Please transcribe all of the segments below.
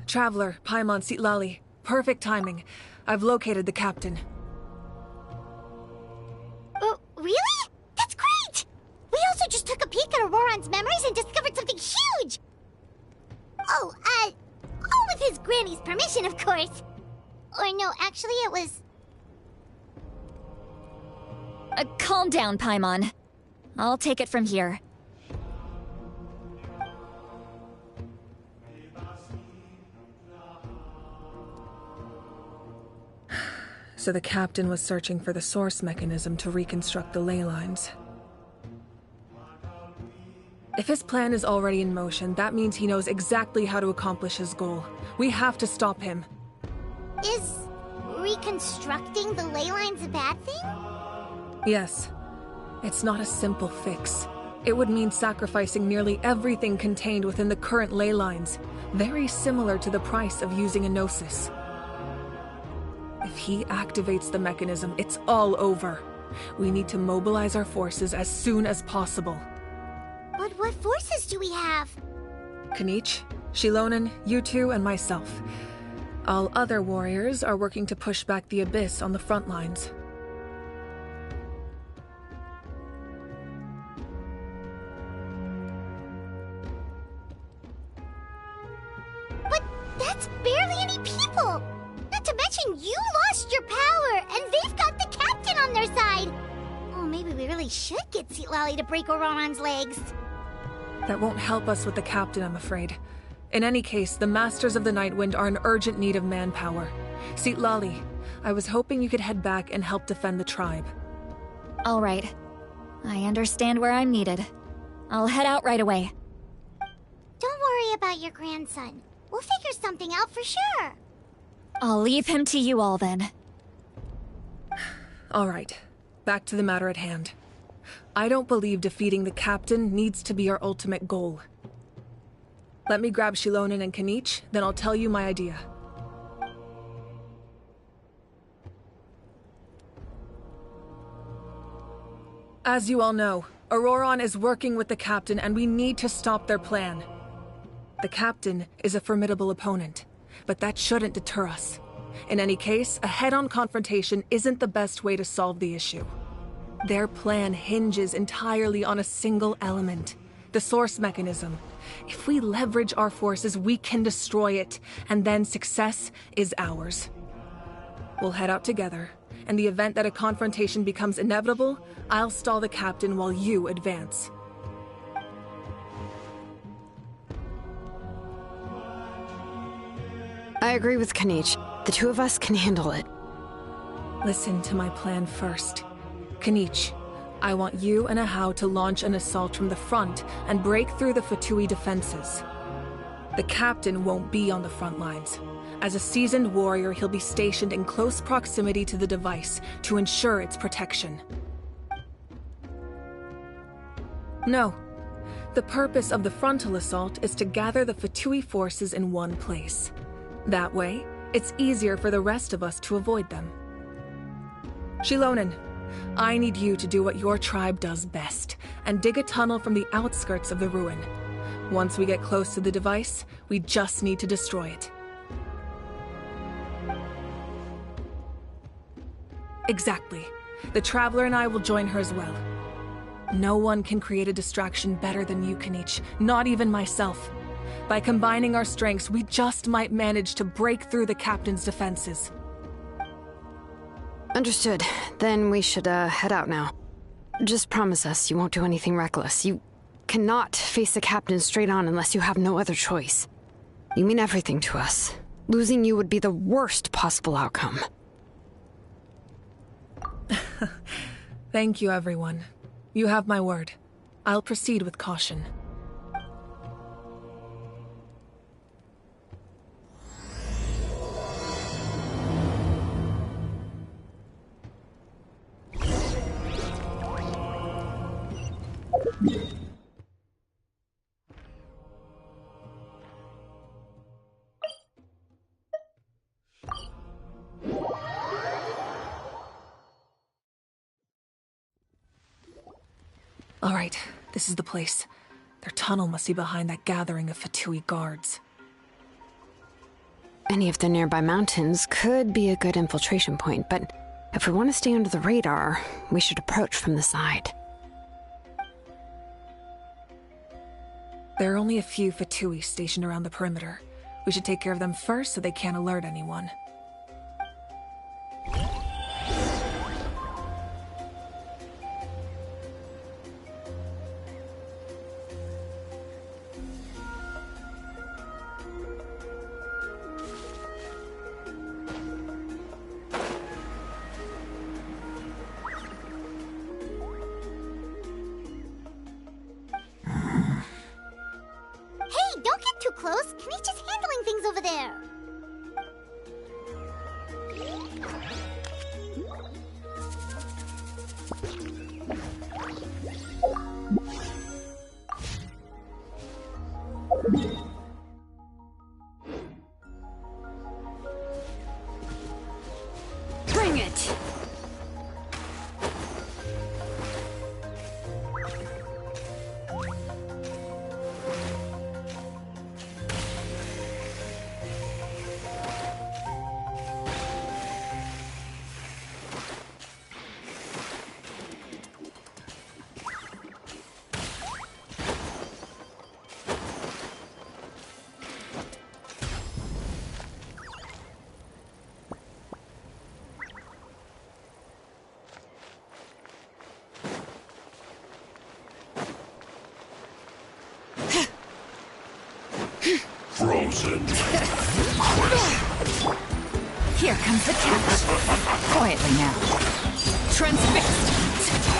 Traveler, Paimon Sitlali. Perfect timing. I've located the captain. Oh, really? That's great! We also just took a peek at Auroron's memories and discovered something huge! Oh, all with his granny's permission, of course. Or no, actually it was... Calm down, Paimon. I'll take it from here. So the captain was searching for the source mechanism to reconstruct the ley lines. If his plan is already in motion, that means he knows exactly how to accomplish his goal. We have to stop him. Is reconstructing the ley lines a bad thing? Yes. It's not a simple fix. It would mean sacrificing nearly everything contained within the current ley lines, very similar to the price of using a Gnosis. If he activates the mechanism, it's all over. We need to mobilize our forces as soon as possible. But what forces do we have? Kanich, Shilonen, you two, and myself. All other warriors are working to push back the Abyss on the front lines. But that's barely any people! Not to mention you lost your power, and they've got the captain on their side! Oh, maybe we really should get Sitlali to break Auroron's legs. That won't help us with the captain, I'm afraid. In any case, the Masters of the Nightwind are in urgent need of manpower. Sitlali, I was hoping you could head back and help defend the tribe. All right. I understand where I'm needed. I'll head out right away. Don't worry about your grandson. We'll figure something out for sure. I'll leave him to you all then. All right. Back to the matter at hand. I don't believe defeating the captain needs to be our ultimate goal. Let me grab Shilonen and Kanich, then I'll tell you my idea. As you all know, Auroron is working with the captain and we need to stop their plan. The captain is a formidable opponent, but that shouldn't deter us. In any case, a head-on confrontation isn't the best way to solve the issue. Their plan hinges entirely on a single element, the source mechanism. If we leverage our forces, we can destroy it, and then success is ours. We'll head out together. In the event that a confrontation becomes inevitable, I'll stall the captain while you advance. I agree with Kanich. The two of us can handle it. Listen to my plan first. Kanich, I want you and Ahau to launch an assault from the front and break through the Fatui defenses. The captain won't be on the front lines. As a seasoned warrior, he'll be stationed in close proximity to the device to ensure its protection. No. The purpose of the frontal assault is to gather the Fatui forces in one place. That way, it's easier for the rest of us to avoid them. Shilonen, I need you to do what your tribe does best, and dig a tunnel from the outskirts of the ruin. Once we get close to the device, we just need to destroy it. Exactly. The Traveler and I will join her as well. No one can create a distraction better than you, Kanich, not even myself. By combining our strengths, we just might manage to break through the captain's defenses. Understood. Then we should, head out now. Just promise us you won't do anything reckless. You cannot face the captain straight on unless you have no other choice. You mean everything to us. Losing you would be the worst possible outcome. Thank you, everyone. You have my word. I'll proceed with caution. All right, this is the place. Their tunnel must be behind that gathering of Fatui guards. Any of the nearby mountains could be a good infiltration point, but if we want to stay under the radar, we should approach from the side. There are only a few Fatui stationed around the perimeter. We should take care of them first so they can't alert anyone. Hey, don't get too close. Kanichi's handling things over there. Bring it! Frozen. Here comes the catch. Quietly now. Transfixed.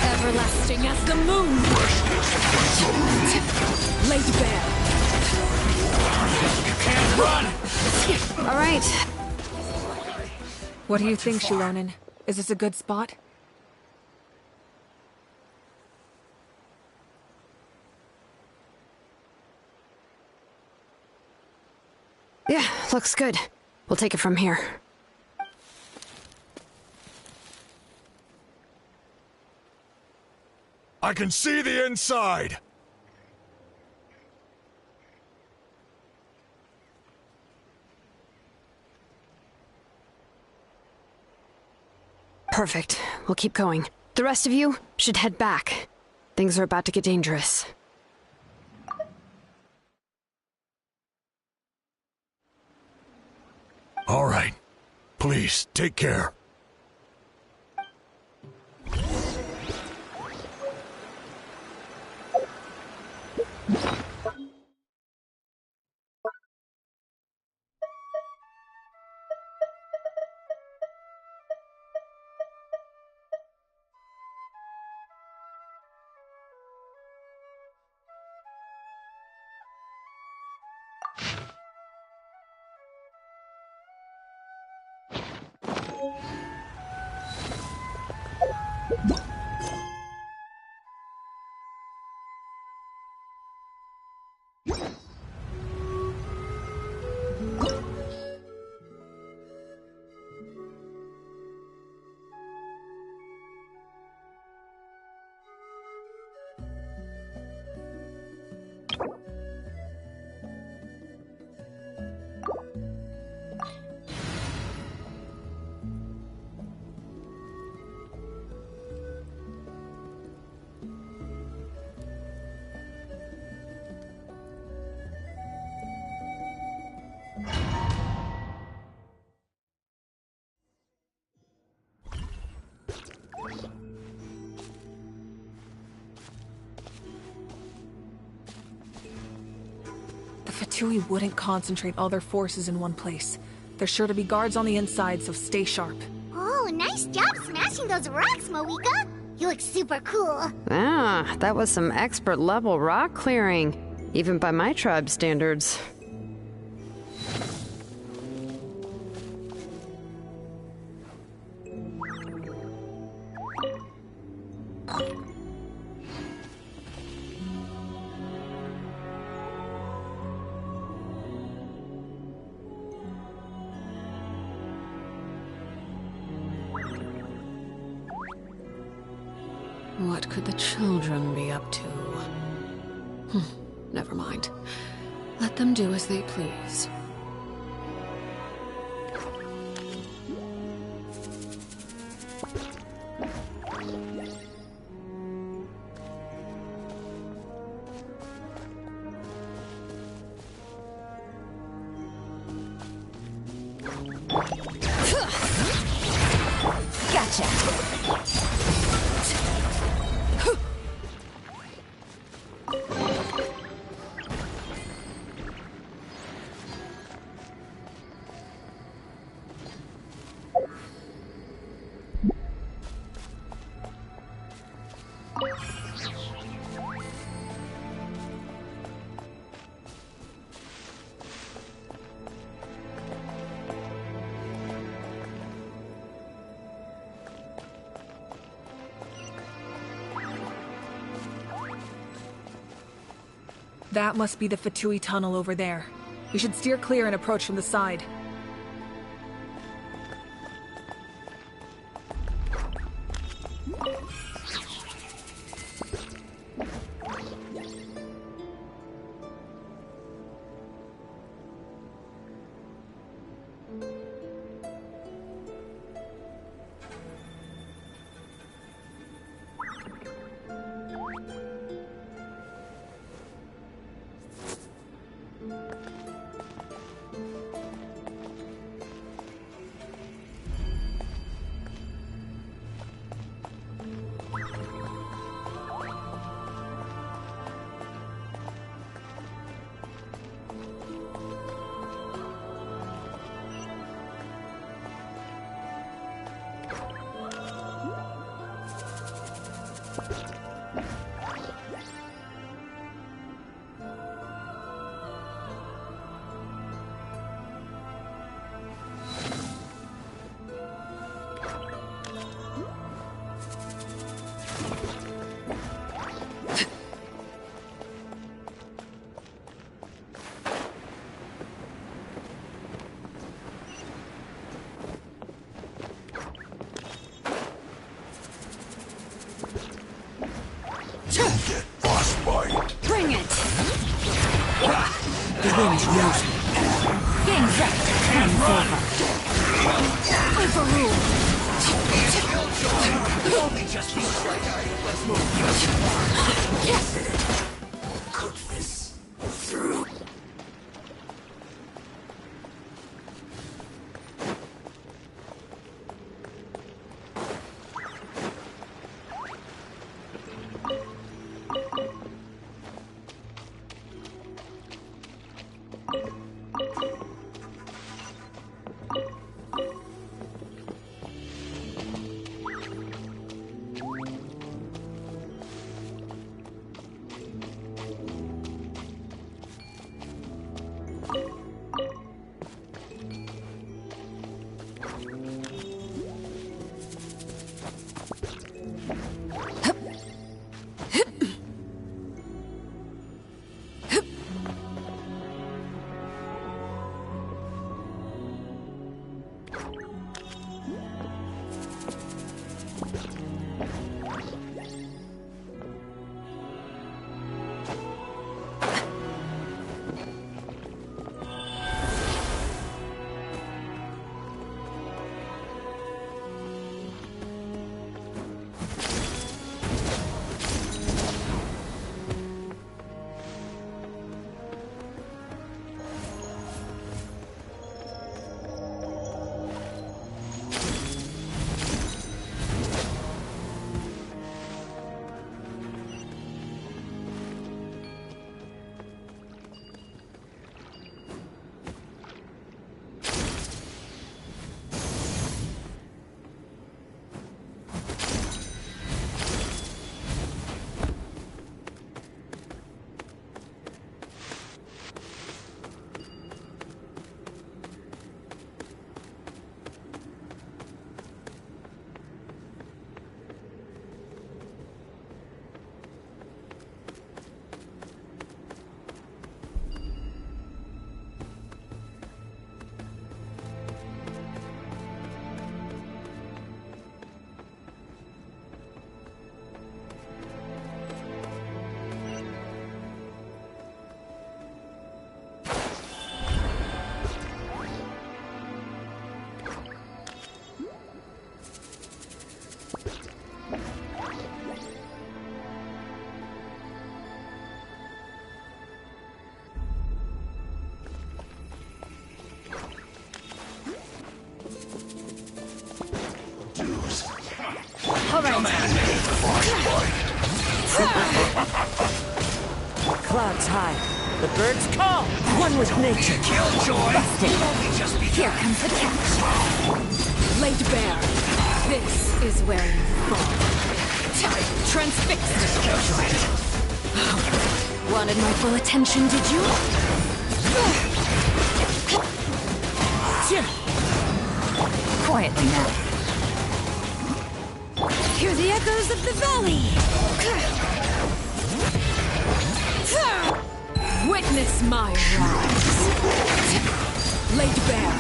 Everlasting as the moon. Laid bare. You can't run! All right. What do you think, Shironin? Is this a good spot? Yeah, looks good. We'll take it from here. I can see the inside! Perfect. We'll keep going. The rest of you should head back. Things are about to get dangerous. All right. Please, take care. The Fatui wouldn't concentrate all their forces in one place. There's sure to be guards on the inside, so stay sharp. Oh, nice job smashing those rocks, Moika. You look super cool. Ah, that was some expert level rock clearing, even by my tribe's standards. What could the children be up to? Never mind. Let them do as they please. Gotcha! That must be the Fatui tunnel over there. We should steer clear and approach from the side. Get frostbite. Bring it! The wind's nosy. Game set! Time's over. Overruled! Only just feels right. All right, let's move. Yes! Put this through. Come at me! Clouds high. The birds call. One with nature. Killjoy! You'll only just be Here comes the catch. Laid bare. This is where you fall. Transfixed. Wanted my full attention, did you? Quietly now. Hear the echoes of the valley. Witness my rise. Laid bare.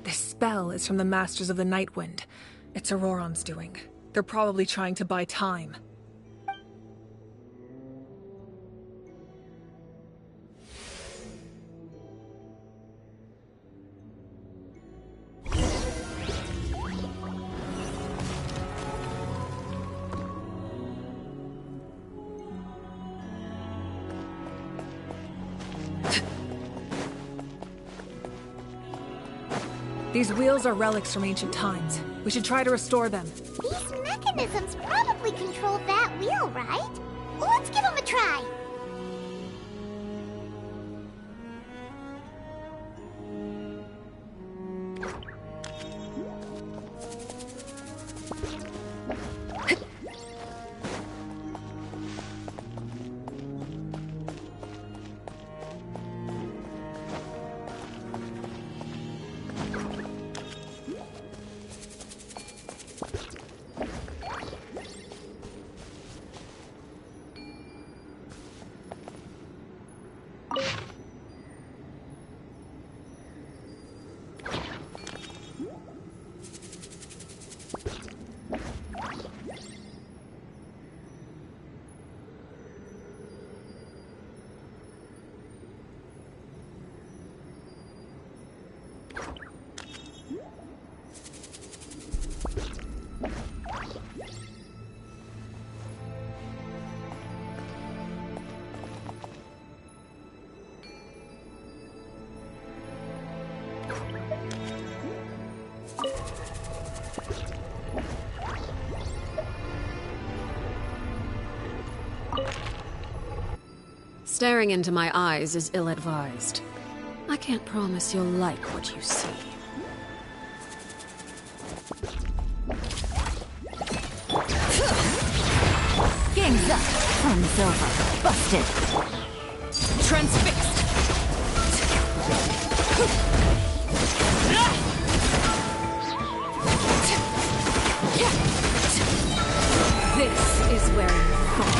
This spell is from the Masters of the Night Wind. It's Auroron's doing. They're probably trying to buy time. These wheels are relics from ancient times. We should try to restore them. These mechanisms probably control that wheel, right? Let's give them a try. Staring into my eyes is ill-advised. I can't promise you'll like what you see. Game's up. Fun's over. Busted. Transfixed! This is where you fall.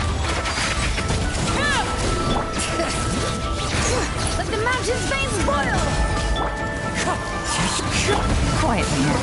Let the mountain's veins boil! Quietly now.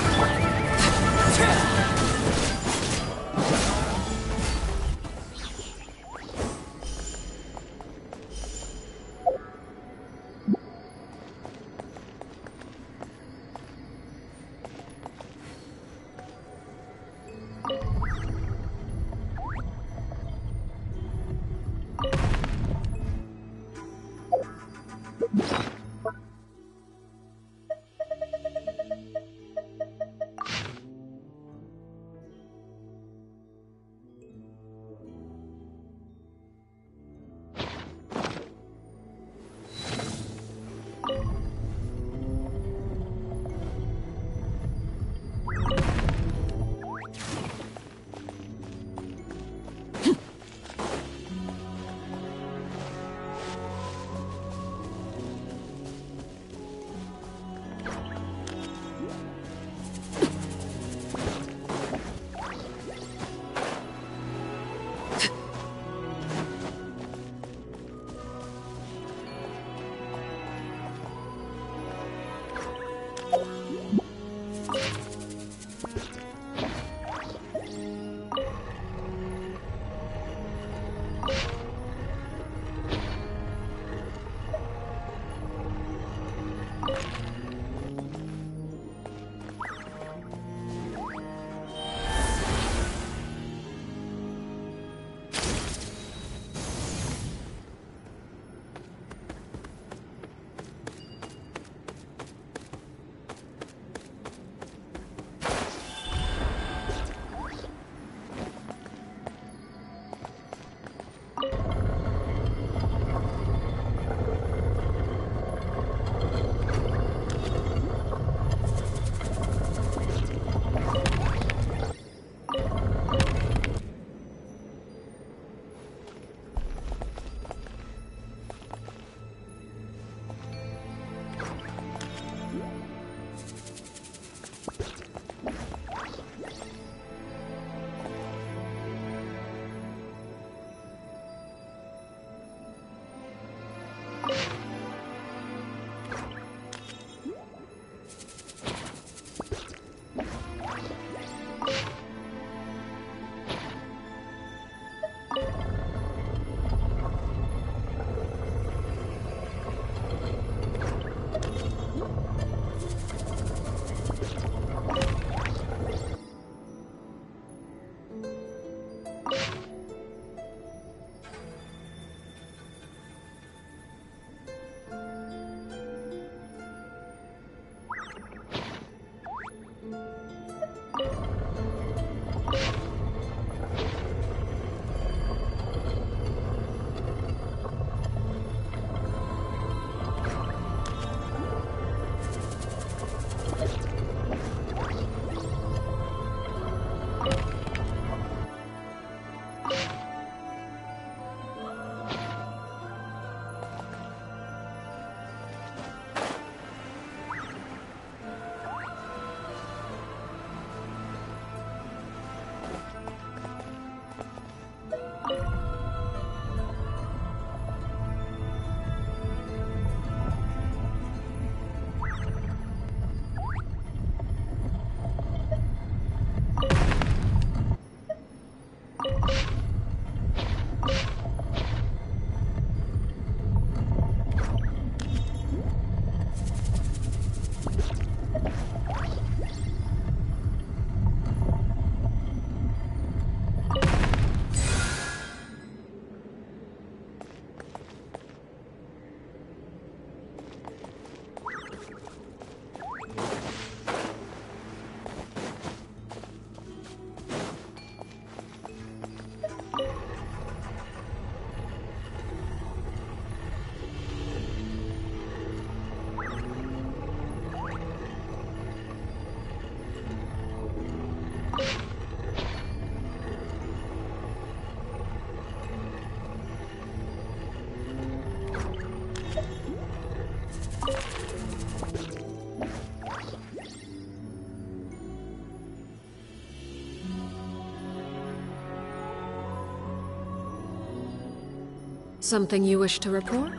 Something you wish to report?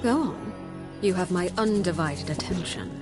Go on. You have my undivided attention.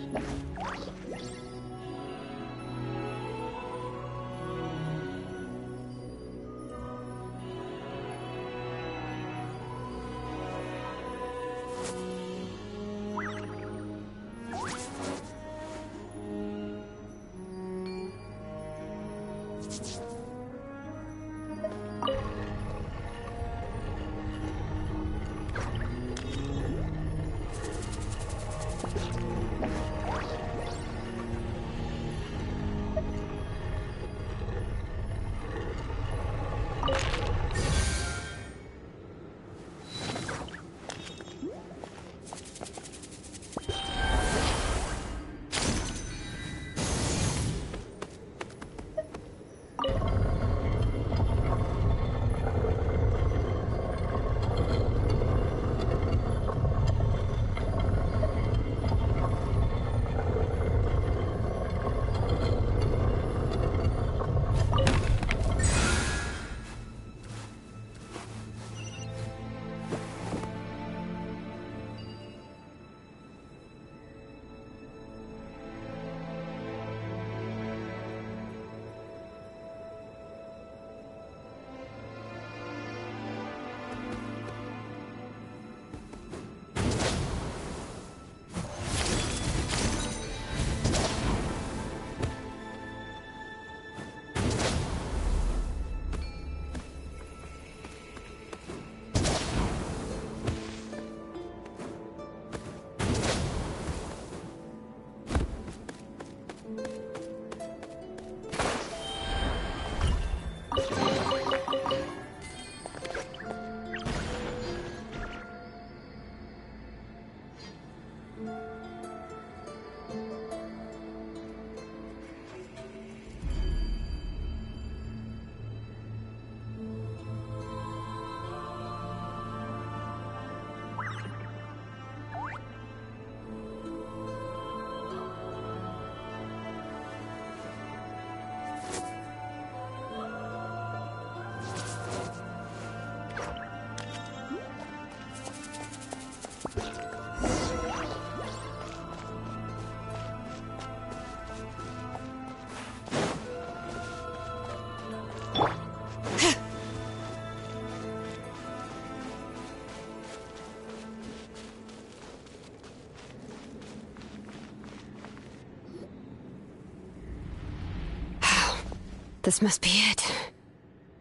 This must be it.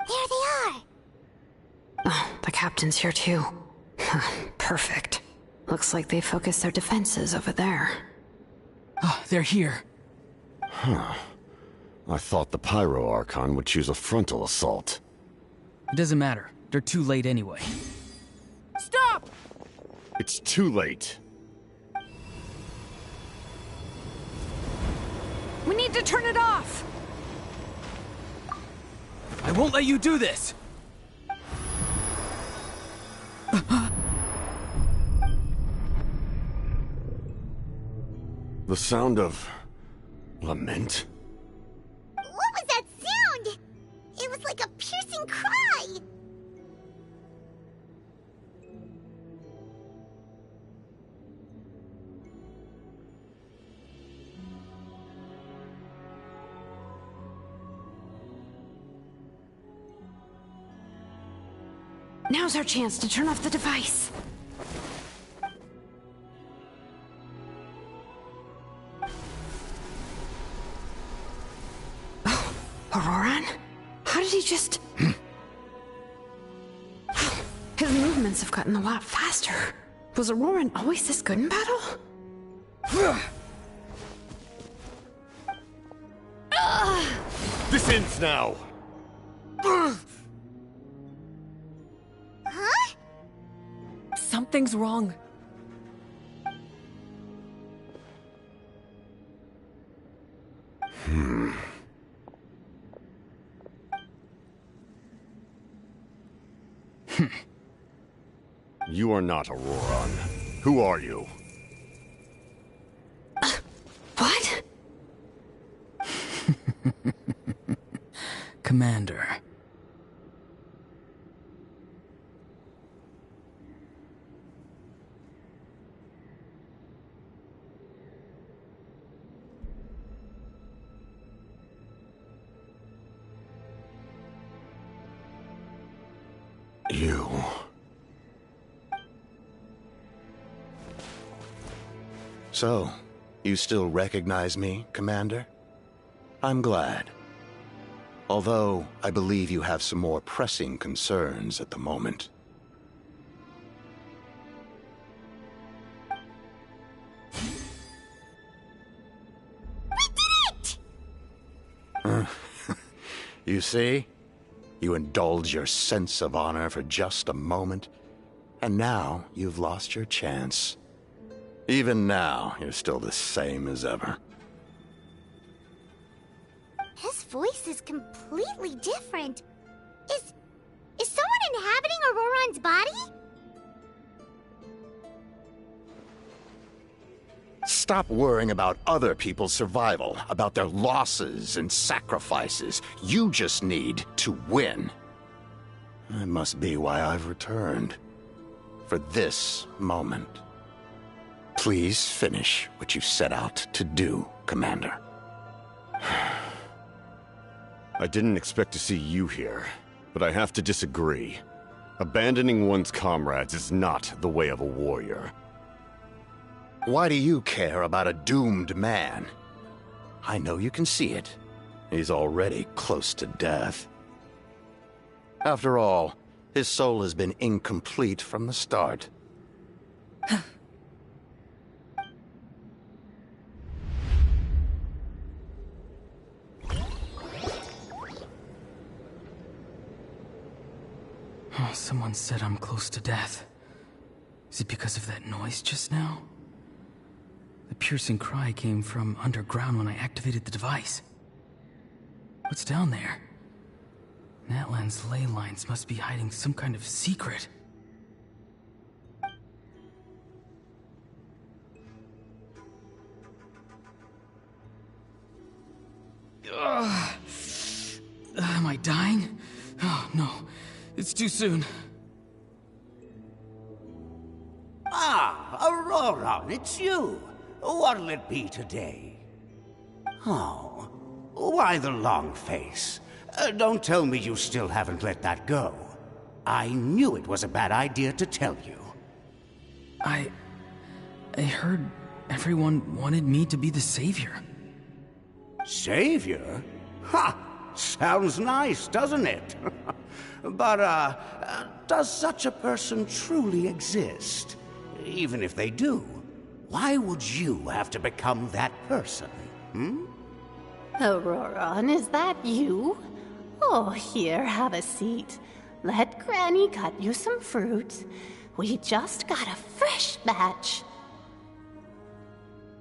There they are! The captain's here too. Perfect. Looks like they focused their defenses over there. Oh, they're here. I thought the Pyro Archon would choose a frontal assault. It doesn't matter. They're too late anyway. Stop! It's too late. We need to turn it off! I won't let you do this! The sound of... lament? What was that sound? It was like a piercing cry! Now's our chance to turn off the device. Oh, Auroran? How did he just... His movements have gotten a lot faster. Was Auroran always this good in battle? This ends now! Something's wrong. You are not Auroran. Who are you? What? Commander. You... So, you still recognize me, Commander? I'm glad. Although, I believe you have some more pressing concerns at the moment. We did it! You see? You indulge your sense of honor for just a moment, and now you've lost your chance. Even now, you're still the same as ever. His voice is completely different. Is someone inhabiting Auroran's body? Stop worrying about other people's survival, about their losses and sacrifices. You just need to win. That must be why I've returned. For this moment. Please finish what you set out to do, Commander. I didn't expect to see you here, but I have to disagree. Abandoning one's comrades is not the way of a warrior. Why do you care about a doomed man? I know you can see it. He's already close to death. After all, his soul has been incomplete from the start. Oh, someone said I'm close to death. Is it because of that noise just now? The piercing cry came from underground when I activated the device. What's down there? Natlan's ley lines must be hiding some kind of secret. Am I dying? Oh, no. It's too soon. Ah, Auroran, it's you. What'll it be today? Oh, why the long face? Don't tell me you still haven't let that go. I knew it was a bad idea to tell you. I heard everyone wanted me to be the savior. Savior? Ha! sounds nice, doesn't it? But, does such a person truly exist? Even if they do, why would you have to become that person, Auroron, is that you? Oh, here, have a seat. Let Granny cut you some fruit. We just got a fresh batch.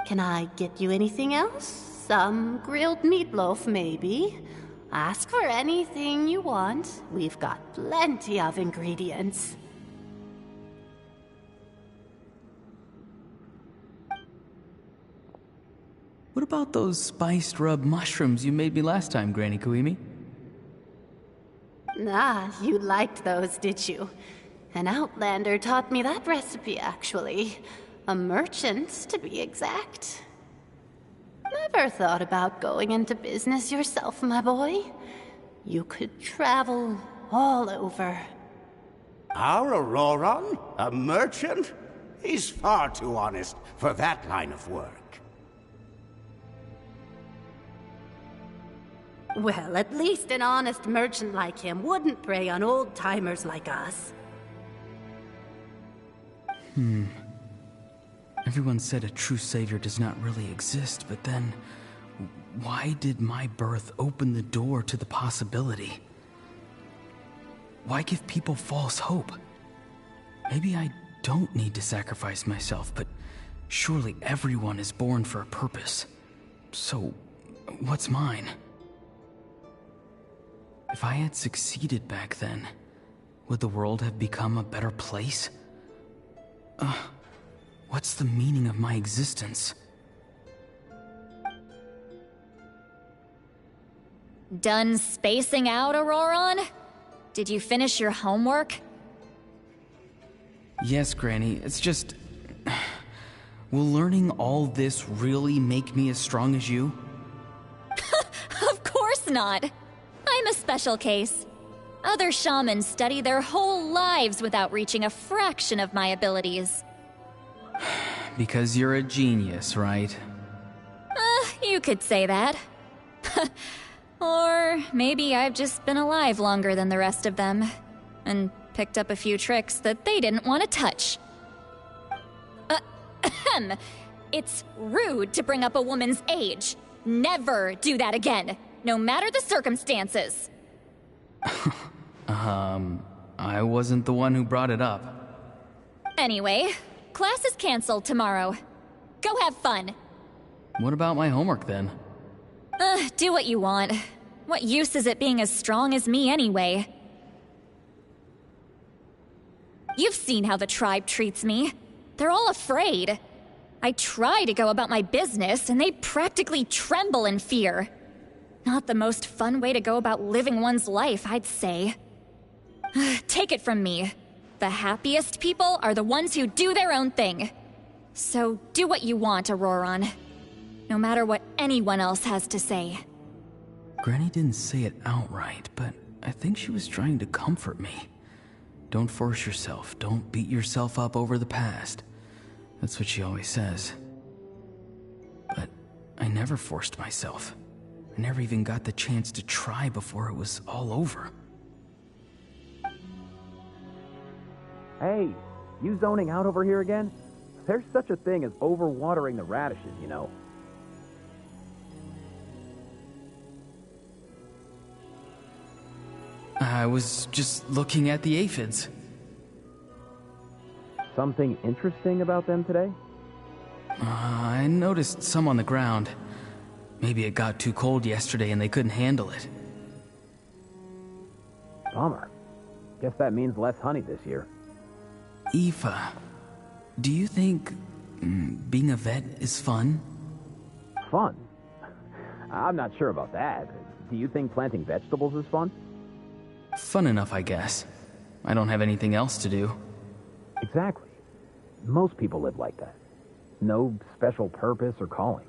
Can I get you anything else? Some grilled meatloaf, maybe? Ask for anything you want. We've got plenty of ingredients. What about those spiced rub mushrooms you made me last time, Granny Koimi? Ah, you liked those, did you? An outlander taught me that recipe, actually. A merchant, to be exact. Never thought about going into business yourself, my boy? You could travel all over. Our Auroron? A merchant? He's far too honest for that line of work. Well, at least an honest merchant like him wouldn't prey on old-timers like us. Everyone said a true savior does not really exist, but then why did my birth open the door to the possibility? Why give people false hope? Maybe I don't need to sacrifice myself, but surely everyone is born for a purpose. So, what's mine? If I had succeeded back then, would the world have become a better place? What's the meaning of my existence? Done spacing out, Auroron? Did you finish your homework? Yes, Granny, it's just... Will learning all this really make me as strong as you? Of course not. I'm a special case. Other shamans study their whole lives without reaching a fraction of my abilities. Because you're a genius, right? You could say that. Or maybe I've just been alive longer than the rest of them, and picked up a few tricks that they didn't want to touch. It's rude to bring up a woman's age. Never do that again, no matter the circumstances. I wasn't the one who brought it up. Anyway, class is canceled tomorrow. Go have fun. What about my homework then? Do what you want. What use is it being as strong as me anyway? You've seen how the tribe treats me. They're all afraid. I try to go about my business, and they practically tremble in fear. Not the most fun way to go about living one's life, I'd say. Take it from me. The happiest people are the ones who do their own thing. So do what you want, Auroron. No matter what anyone else has to say. Granny didn't say it outright, but I think she was trying to comfort me. Don't force yourself. Don't beat yourself up over the past. That's what she always says. But I never forced myself. I never even got the chance to try before it was all over. Hey, you zoning out over here again? There's such a thing as overwatering the radishes, you know. I was just looking at the aphids. Something interesting about them today? I noticed some on the ground. Maybe it got too cold yesterday and they couldn't handle it. Bummer. Guess that means less honey this year. A.IV, do you think being a vet is fun? Fun? I'm not sure about that. Do you think planting vegetables is fun? Fun enough, I guess. I don't have anything else to do. Exactly. Most people live like that. No special purpose or calling.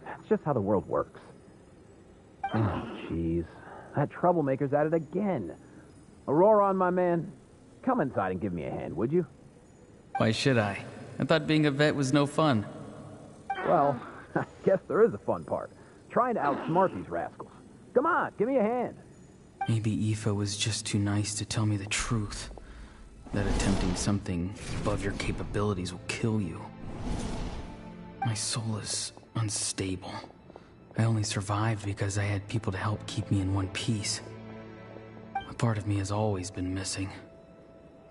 That's just how the world works. Oh, jeez. That troublemaker's at it again. Auroron, my man, come inside and give me a hand, would you? Why should I? I thought being a vet was no fun. Well, I guess there is a fun part. Trying to outsmart these rascals. Come on, give me a hand. Maybe A.IV was just too nice to tell me the truth. That attempting something above your capabilities will kill you. My soul is unstable. I only survived because I had people to help keep me in one piece. A part of me has always been missing.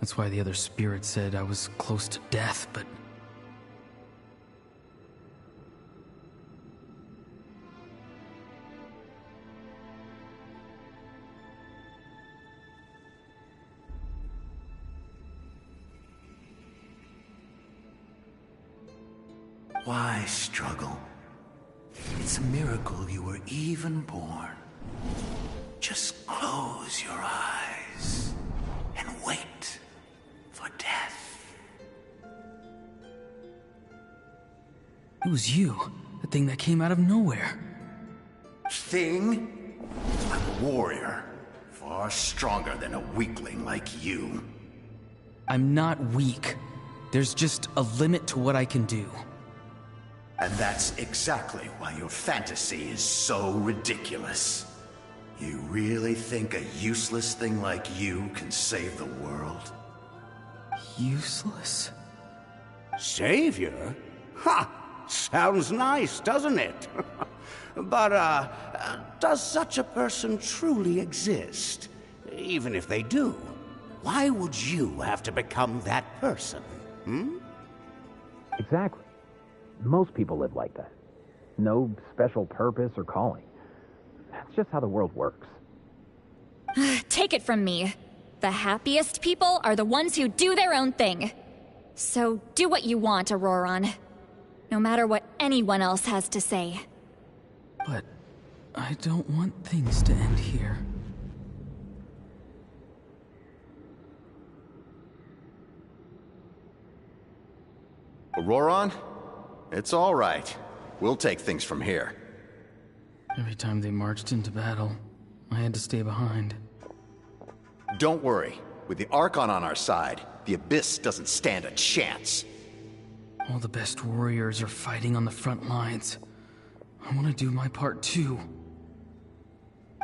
That's why the other spirit said I was close to death, but... Why struggle? It's a miracle you were even born. Just close your eyes and wait for death. It was you, the thing that came out of nowhere. Thing? I'm a warrior, far stronger than a weakling like you. I'm not weak. There's just a limit to what I can do. And that's exactly why your fantasy is so ridiculous. You really think a useless thing like you can save the world? Useless? Savior? Ha! Sounds nice, doesn't it? But, does such a person truly exist? Even if they do, why would you have to become that person? Hmm? Exactly. Most people live like that. No special purpose or calling. That's just how the world works. Take it from me. The happiest people are the ones who do their own thing. So do what you want, Auroron. No matter what anyone else has to say. But I don't want things to end here. Auroron? It's all right. We'll take things from here. Every time they marched into battle, I had to stay behind. Don't worry. With the Archon on our side, the Abyss doesn't stand a chance. All the best warriors are fighting on the front lines. I want to do my part too.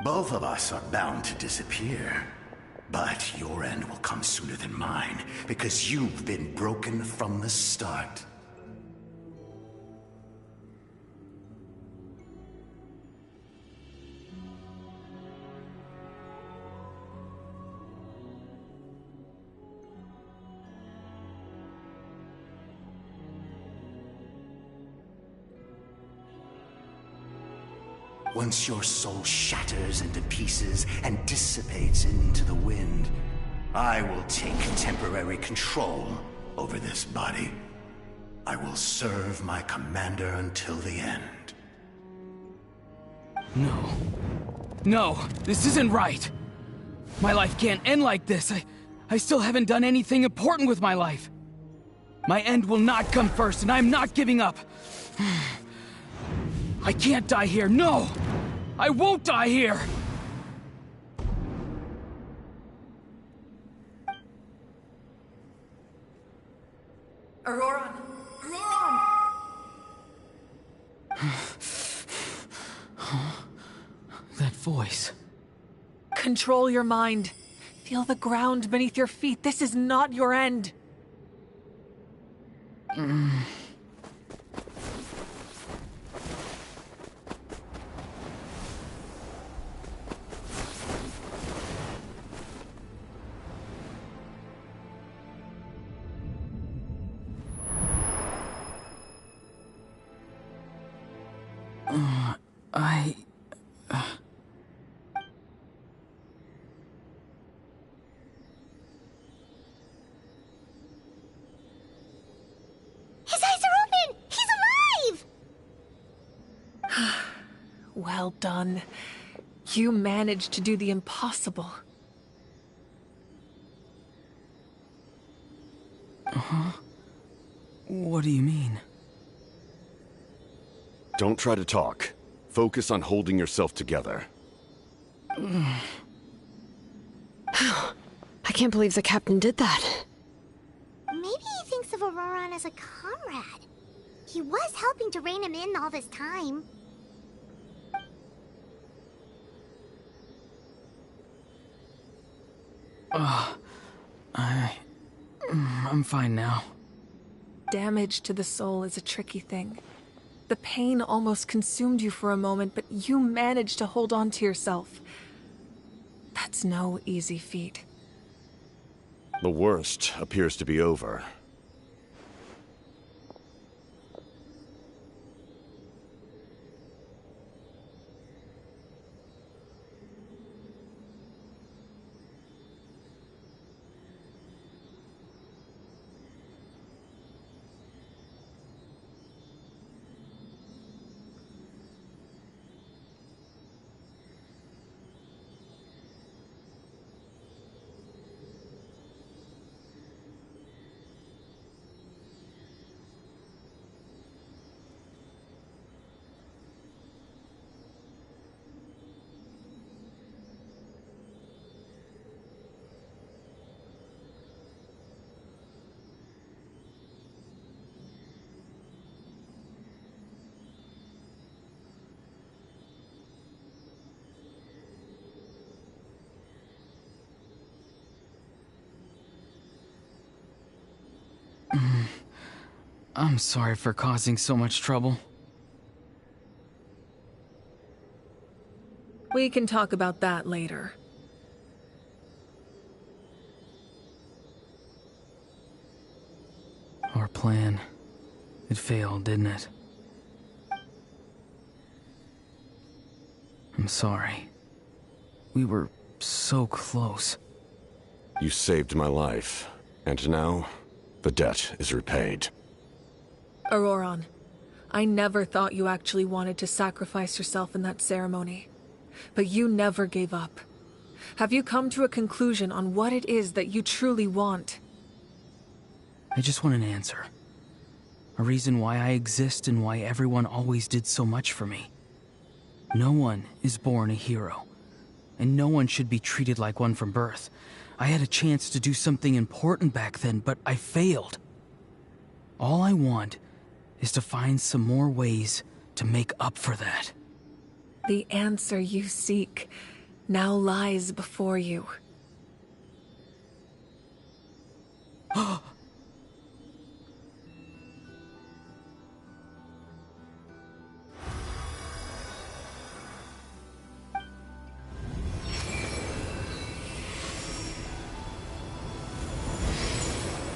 Both of us are bound to disappear. But your end will come sooner than mine, because you've been broken from the start. Once your soul shatters into pieces and dissipates into the wind, I will take temporary control over this body. I will serve my commander until the end. No. No, this isn't right. My life can't end like this. I still haven't done anything important with my life. My end will not come first, and I'm not giving up. I can't die here, no! I won't die here! Auroron! Auroron! That voice. Control your mind. Feel the ground beneath your feet. This is not your end. His eyes are open! He's alive! Well done. You managed to do the impossible. What do you mean? Don't try to talk. Focus on holding yourself together. I can't believe the captain did that. Maybe he thinks of Auroron as a comrade. He was helping to rein him in all this time. I'm fine now. Damage to the soul is a tricky thing. The pain almost consumed you for a moment, but you managed to hold on to yourself. That's no easy feat. The worst appears to be over. I'm sorry for causing so much trouble. We can talk about that later. Our plan, it failed, didn't it? I'm sorry. We were so close. You saved my life, and now the debt is repaid. Auroron, I never thought you actually wanted to sacrifice yourself in that ceremony. But you never gave up. Have you come to a conclusion on what it is that you truly want? I just want an answer. A reason why I exist and why everyone always did so much for me. No one is born a hero, and no one should be treated like one from birth. I had a chance to do something important back then, but I failed. All I want is to find some more ways to make up for that. The answer you seek now lies before you.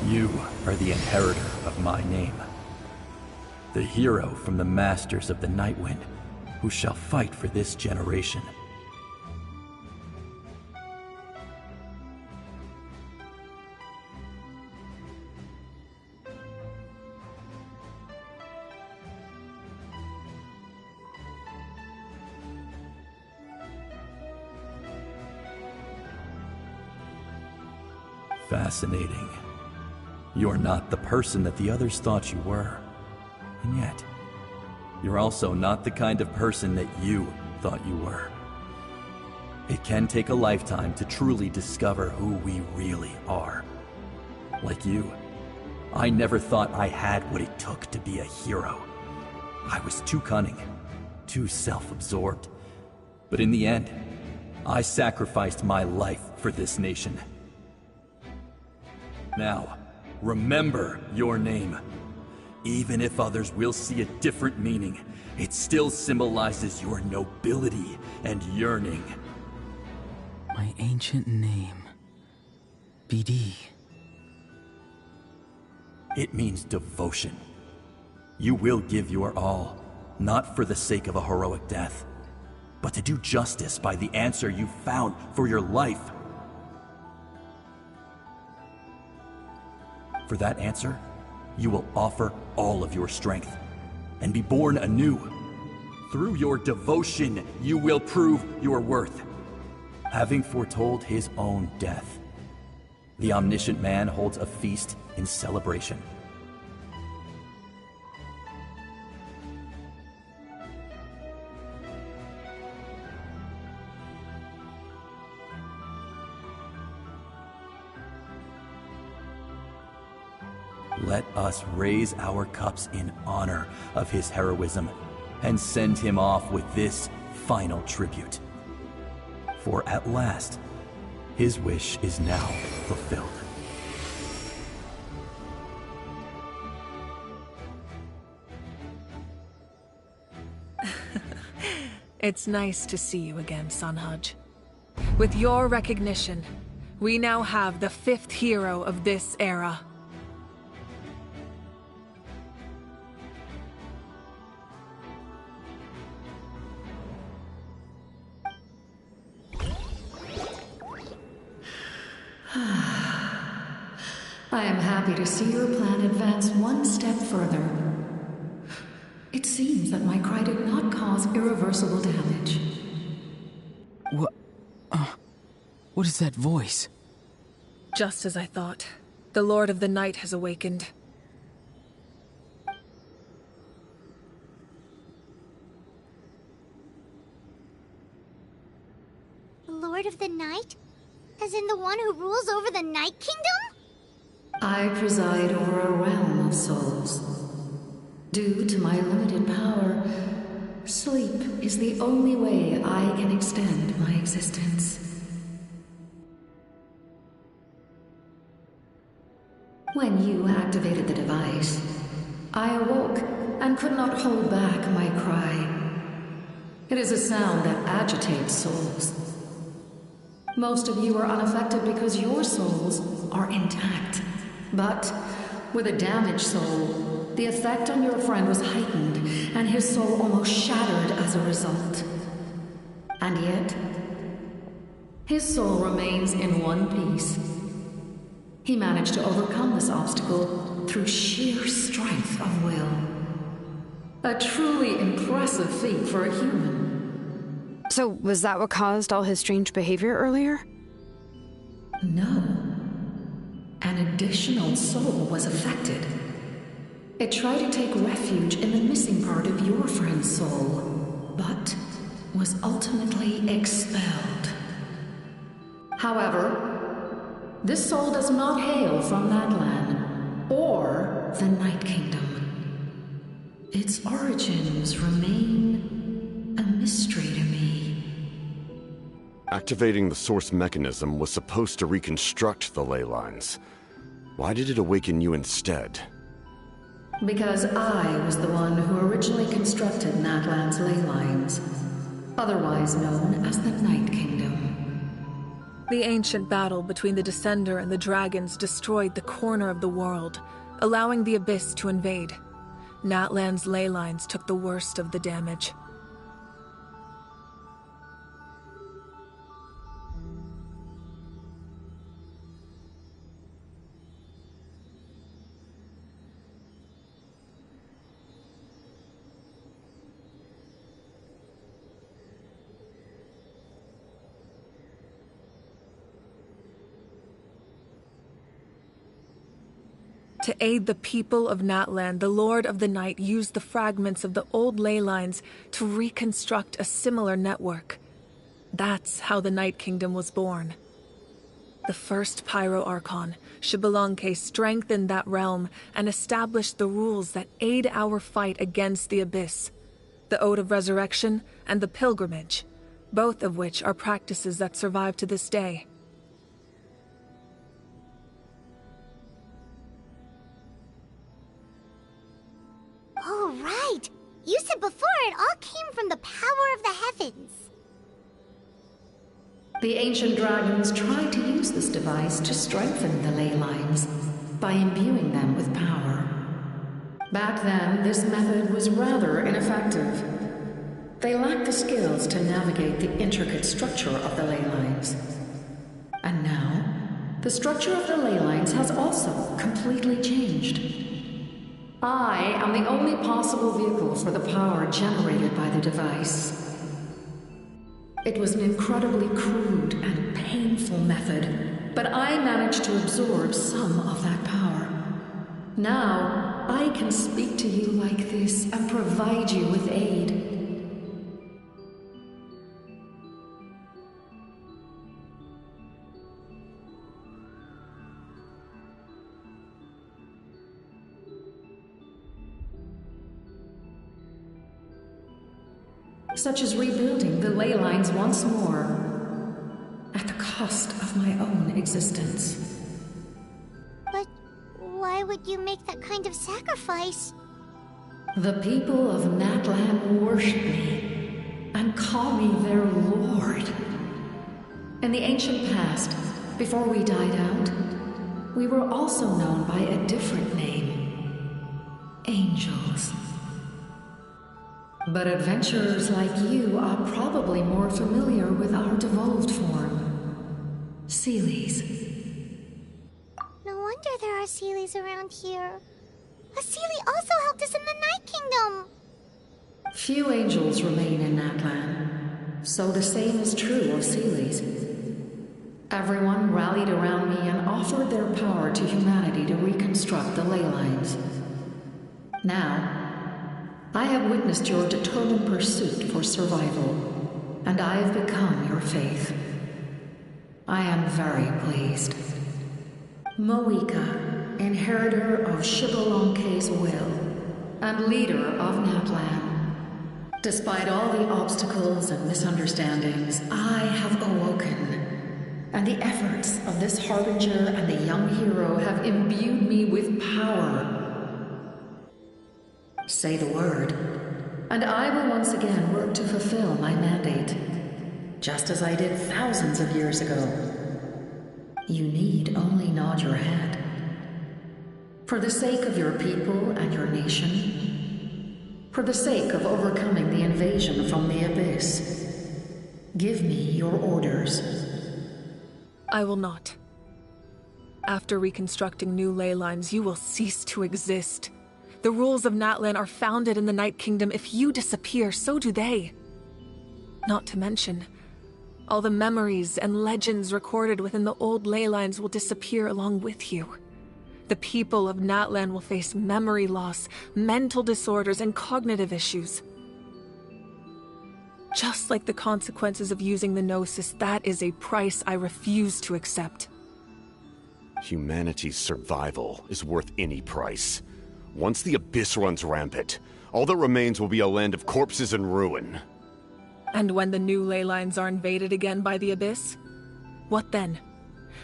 You are the inheritor of my name. The hero from the Masters of the Nightwind, who shall fight for this generation. Fascinating. You're not the person that the others thought you were. And yet, you're also not the kind of person that you thought you were. It can take a lifetime to truly discover who we really are. Like you, I never thought I had what it took to be a hero. I was too cunning, too self-absorbed. But in the end, I sacrificed my life for this nation. Now, remember your name. Even if others will see a different meaning, it still symbolizes your nobility and yearning. My ancient name. BD. It means devotion. You will give your all, not for the sake of a heroic death, but to do justice by the answer you found for your life. For that answer, you will offer all of your strength and be born anew. Through your devotion, you will prove your worth. Having foretold his own death, the omniscient man holds a feast in celebration. Let us raise our cups in honor of his heroism and send him off with this final tribute. For at last, His wish is now fulfilled. It's nice to see you again, Sunhudge. With your recognition, we now have the 5th hero of this era. I am happy to see your plan advance one step further. It seems that my cry did not cause irreversible damage. What is that voice? Just as I thought. The Lord of the Night has awakened. The Lord of the Night? As in the one who rules over the Night Kingdom? I preside over a realm of souls. Due to my limited power, sleep is the only way I can extend my existence. When you activated the device, I awoke and could not hold back my cry. It is a sound that agitates souls. Most of you are unaffected because your souls are intact. But with a damaged soul, the effect on your friend was heightened, and his soul almost shattered as a result. And yet, his soul remains in one piece. He managed to overcome this obstacle through sheer strength of will. A truly impressive feat for a human. So, was that what caused all his strange behavior earlier? No. An additional soul was affected. It tried to take refuge in the missing part of your friend's soul, but was ultimately expelled. However, this soul does not hail from Natlan or the Night Kingdom. Its origins remain a mystery to me. Activating the source mechanism was supposed to reconstruct the ley lines. Why did it awaken you instead? Because I was the one who originally constructed Natlan's ley lines, otherwise known as the Night Kingdom. The ancient battle between the Descender and the dragons destroyed the corner of the world, allowing the Abyss to invade. Natlan's ley lines took the worst of the damage. To aid the people of Natlan, the Lord of the Night used the fragments of the old ley lines to reconstruct a similar network. That's how the Night Kingdom was born. The first Pyro Archon, Xbalanque, strengthened that realm and established the rules that aid our fight against the Abyss. The Ode of Resurrection and the Pilgrimage, both of which are practices that survive to this day. Oh, right! You said before it all came from the power of the heavens. The ancient dragons tried to use this device to strengthen the ley lines by imbuing them with power. Back then, this method was rather ineffective. They lacked the skills to navigate the intricate structure of the ley lines. And now, the structure of the ley lines has also completely changed. I am the only possible vehicle for the power generated by the device. It was an incredibly crude and painful method, but I managed to absorb some of that power. Now, I can speak to you like this and provide you with aid. Such as rebuilding the ley lines once more, at the cost cost of my own existence. But why would you make that kind of sacrifice? The people of Natlan worship me and call me their lord. In the ancient past, before we died out, we were also known by a different name. Angels. But adventurers like you are probably more familiar with our devolved form. Seelies. No wonder there are Seelies around here. A Seelie also helped us in the Night Kingdom! Few angels remain in Natlan, so the same is true of Seelies. Everyone rallied around me and offered their power to humanity to reconstruct the ley lines. Now, I have witnessed your determined pursuit for survival, and I have become your faith. I am very pleased. Moika, inheritor of Shibalonke's will, and leader of Natlan. Despite all the obstacles and misunderstandings, I have awoken, and the efforts of this Harbinger and the young hero have imbued me with power. Say the word, and I will once again work to fulfill my mandate, just as I did thousands of years ago. You need only nod your head. For the sake of your people and your nation, for the sake of overcoming the invasion from the Abyss, give me your orders. I will not. After reconstructing new ley lines, you will cease to exist. The rules of Natlan are founded in the Night Kingdom. If you disappear, so do they. Not to mention, all the memories and legends recorded within the old ley lines will disappear along with you. The people of Natlan will face memory loss, mental disorders, and cognitive issues. Just like the consequences of using the Gnosis, that is a price I refuse to accept. Humanity's survival is worth any price. Once the Abyss runs rampant, all that remains will be a land of corpses and ruin. And when the new ley lines are invaded again by the Abyss? What then?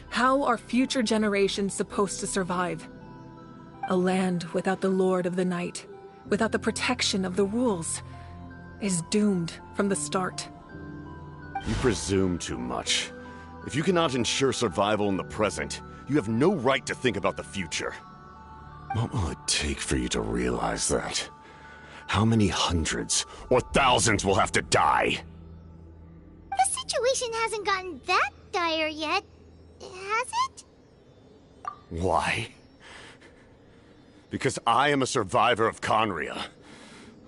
How are future generations supposed to survive? A land without the Lord of the Night, without the protection of the rules, is doomed from the start. You presume too much. If you cannot ensure survival in the present, you have no right to think about the future. What will it take for you to realize that? How many hundreds or thousands will have to die? The situation hasn't gotten that dire yet, has it? Why? Because I am a survivor of Conria.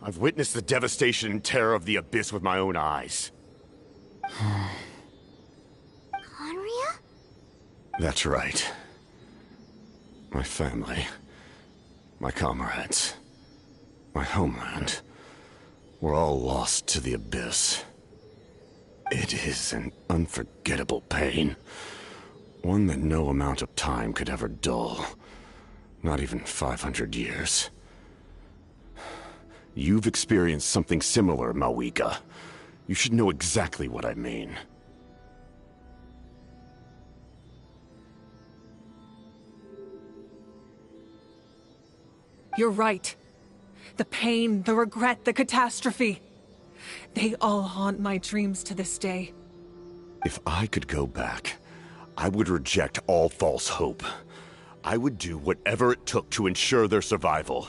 I've witnessed the devastation and terror of the Abyss with my own eyes. Conria? That's right. My family, my comrades, my homeland, were all lost to the Abyss. It is an unforgettable pain. One that no amount of time could ever dull. Not even 500 years. You've experienced something similar, Mawika. You should know exactly what I mean. You're right. The pain, the regret, the catastrophe. They all haunt my dreams to this day. If I could go back, I would reject all false hope. I would do whatever it took to ensure their survival.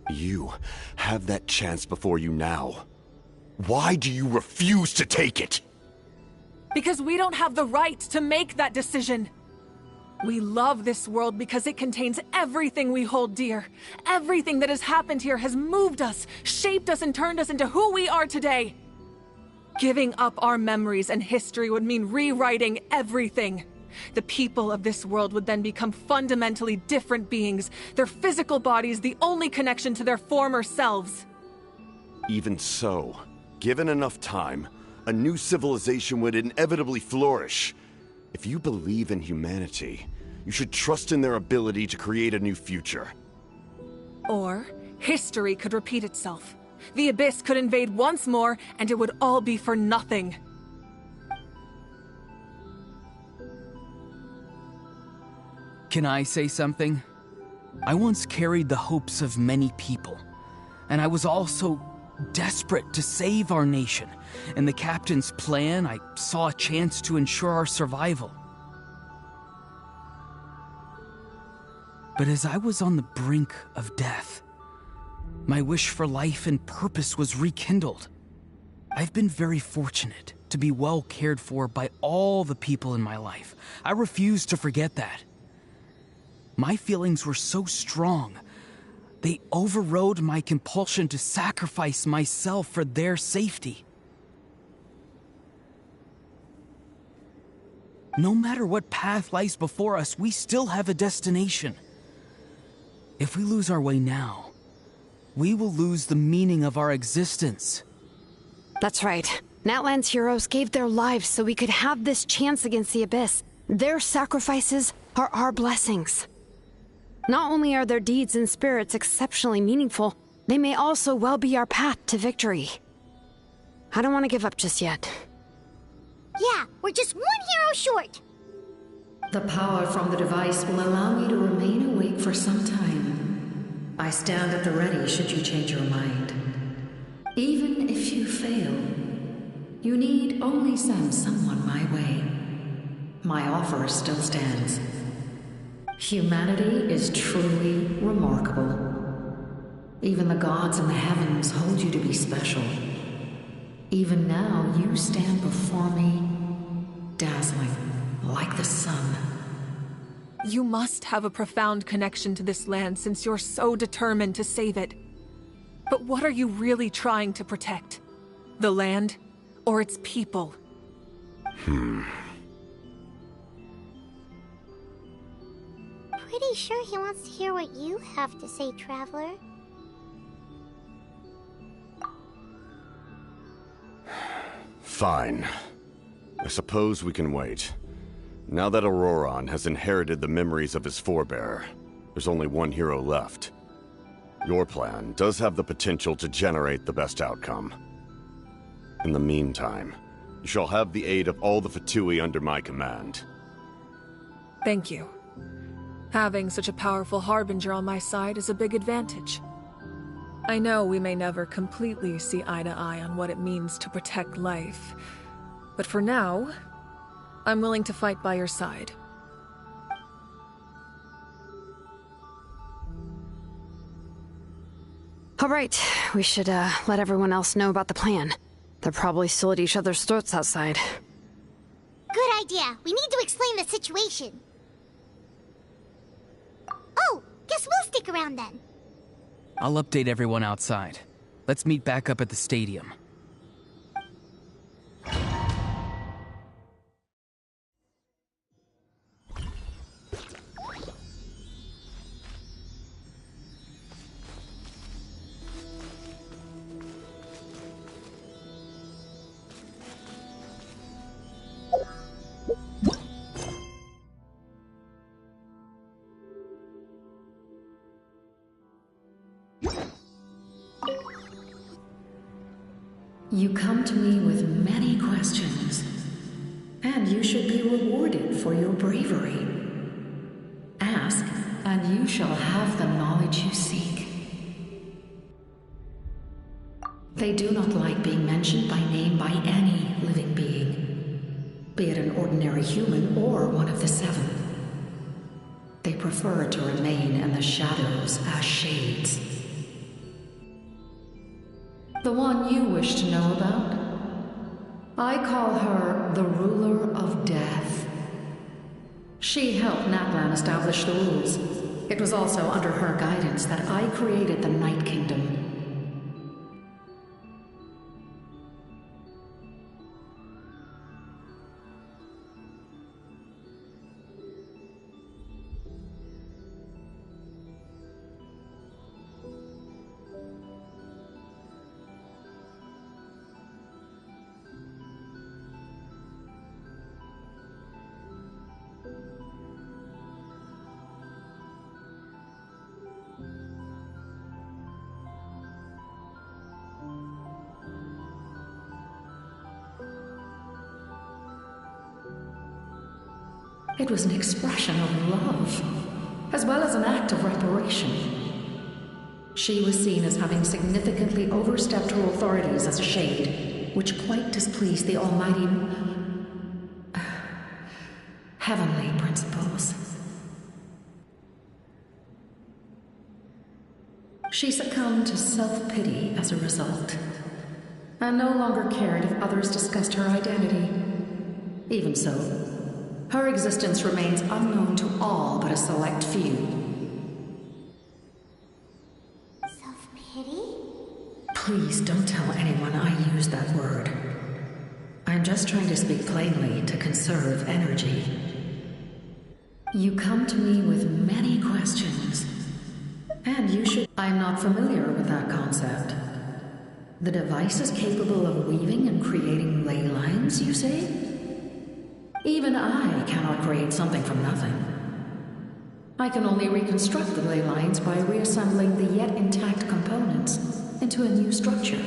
You have that chance before you now. Why do you refuse to take it? Because we don't have the right to make that decision. We love this world because it contains everything we hold dear. Everything that has happened here has moved us, shaped us, and turned us into who we are today. Giving up our memories and history would mean rewriting everything. The people of this world would then become fundamentally different beings, their physical bodies the only connection to their former selves. Even so, given enough time, a new civilization would inevitably flourish. If you believe in humanity, you should trust in their ability to create a new future. Or, history could repeat itself. The Abyss could invade once more, and it would all be for nothing. Can I say something? I once carried the hopes of many people, and I was also desperate to save our nation. In the captain's plan, I saw a chance to ensure our survival. But as I was on the brink of death, my wish for life and purpose was rekindled. I've been very fortunate to be well cared for by all the people in my life. I refuse to forget that. My feelings were so strong, they overrode my compulsion to sacrifice myself for their safety. No matter what path lies before us, we still have a destination. If we lose our way now, we will lose the meaning of our existence. That's right. Natlan's heroes gave their lives so we could have this chance against the Abyss. Their sacrifices are our blessings. Not only are their deeds and spirits exceptionally meaningful, they may also well be our path to victory. I don't want to give up just yet. Yeah, we're just one hero short. The power from the device will allow me to remain awake for some time. I stand at the ready should you change your mind. Even if you fail, you need only send someone my way. My offer still stands. Humanity is truly remarkable. Even the gods in the heavens hold you to be special. Even now, you stand before me, dazzling like the sun. You must have a profound connection to this land since you're so determined to save it. But what are you really trying to protect? The land or its people? Pretty sure he wants to hear what you have to say, Traveler. Fine. I suppose we can wait. Now that Auroron has inherited the memories of his forebear, there's only one hero left. Your plan does have the potential to generate the best outcome. In the meantime, you shall have the aid of all the Fatui under my command. Thank you. Having such a powerful harbinger on my side is a big advantage. I know we may never completely see eye to eye on what it means to protect life, but for now, I'm willing to fight by your side. All right, we should let everyone else know about the plan. They're probably still at each other's throats outside. Good idea. We need to explain the situation. Oh, guess we'll stick around then. I'll update everyone outside. Let's meet back up at the stadium. You come to me with many questions, and you should be rewarded for your bravery. Ask, and you shall have the knowledge you seek. They do not like being mentioned by name by any living being, be it an ordinary human or one of the seven. They prefer to remain in the shadows as shades. The one you wish to know about? I call her the Ruler of Death. She helped Natlan establish the rules. It was also under her guidance that I created the Night Kingdom. It was an expression of love. as well as an act of reparation. She was seen as having significantly overstepped her authorities as a shade, which quite displeased the almighty heavenly principles. She succumbed to self-pity as a result, and no longer cared if others discussed her identity. Even so, her existence remains unknown to all but a select few. Self-pity? Please don't tell anyone I used that word. I'm just trying to speak plainly to conserve energy. You come to me with many questions, and you should... I'm not familiar with that concept. The device is capable of weaving and creating ley lines, you say? Even I cannot create something from nothing. I can only reconstruct the ley lines by reassembling the yet intact components into a new structure.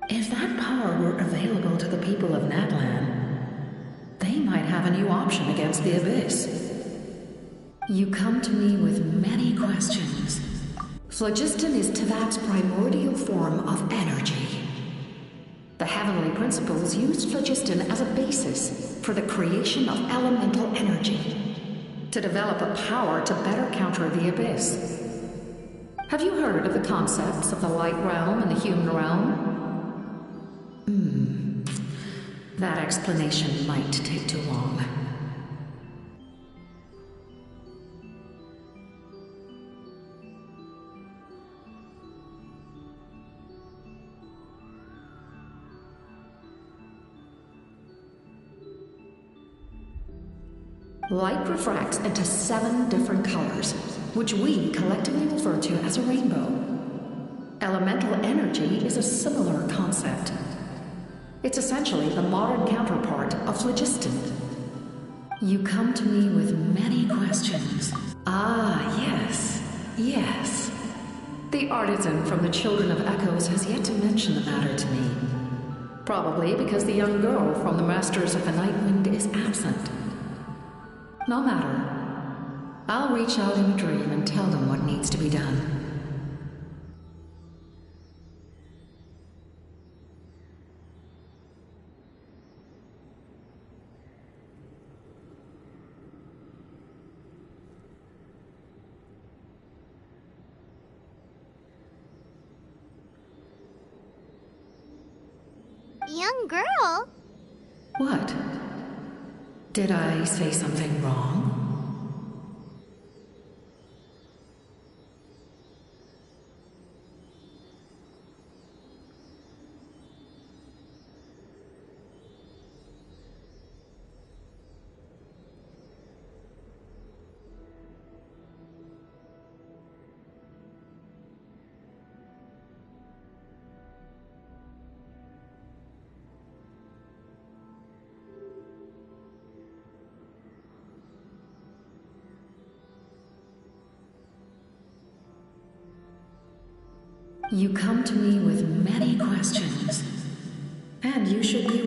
If that power were available to the people of Natlan, they might have a new option against the Abyss. You come to me with many questions. Phlogiston is Teyvat's primordial form of energy. The heavenly principles used phlogiston as a basis for the creation of elemental energy, to develop a power to better counter the Abyss. Have you heard of the concepts of the light realm and the human realm? That explanation might take too long. Light refracts into 7 different colors, which we collectively refer to as a rainbow. Elemental energy is a similar concept. It's essentially the modern counterpart of phlogiston. You come to me with many questions. Ah, yes. The artisan from the Children of Echoes has yet to mention the matter to me. Probably because the young girl from the Masters of the Nightwind is absent. No matter. I'll reach out in a dream and tell them what needs to be done. Young girl? What? Did I say something wrong? You come to me with many questions, and you should be